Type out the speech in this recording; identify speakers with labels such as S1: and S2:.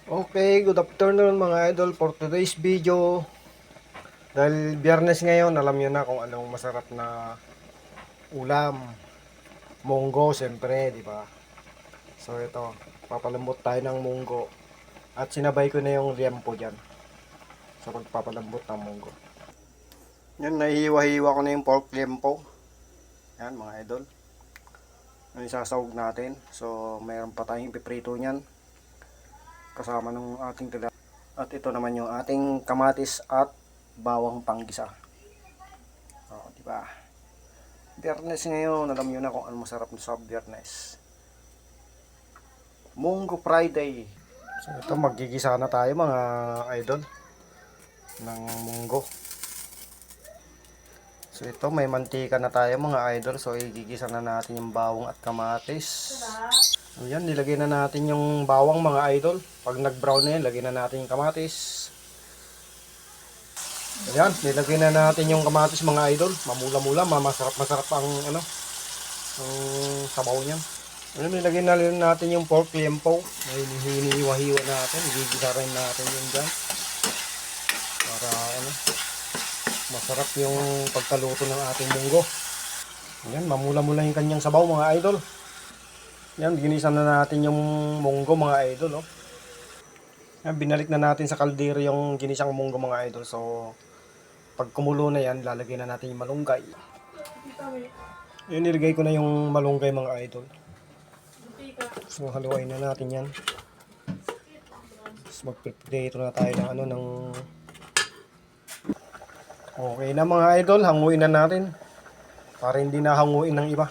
S1: Okay, good afternoon mga idol. For today's video, dahil biyernes ngayon, alam niyo na kung anong masarap na ulam. Munggo, siyempre, di ba? So ito, papalambot tayo ng munggo. At sinabay ko na yung liempo dyan sa pagpapalambot ng munggo. Yan, nahihiwa-hiwa ko na yung pork liempo. Yan mga idol. Yung isasawag natin. So mayroon pa tayong piprito niyan. Kasama ng ating tila. At ito naman yung ating kamatis at bawang panggisa. Oh, di ba? Biyernes ngayon, alam niyo na kung ano masarap sa Biyernes. Munggo Friday. So ito, magigisa na tayo mga idol ng munggo. So ito, may mantika na tayo mga idol. So igigisa na natin yung bawang at kamatis. Ayan, nilagay na natin yung bawang mga idol. Pag nag-brown na yan, lagay na natin yung kamatis. Ayan, nilagay na natin yung kamatis mga idol. Mamula-mula, masarap ang ano, ang sabaw niyan. Ayan, nilagay na rin natin yung pork liempo. Hinihiwa-hiwa natin, gigisa rin natin yun dyan. Para ano, masarap yung pagkaluto ng ating munggo. Ayan, mamula-mula yung kanyang sabaw mga idol. Yan, ginisa na natin yung munggo mga idol. Oh. Yan, binalik na natin sa kaldero yung ginisang munggo mga idol. So, pag kumulo na yan, lalagay na natin yung malunggay. Yan, nilagay ko na yung malunggay mga idol. So, haluin na natin yan. So, mag-prepare na tayo ng ano, ng... Okay na mga idol, hanguin na natin. Para hindi na hanguin ng iba.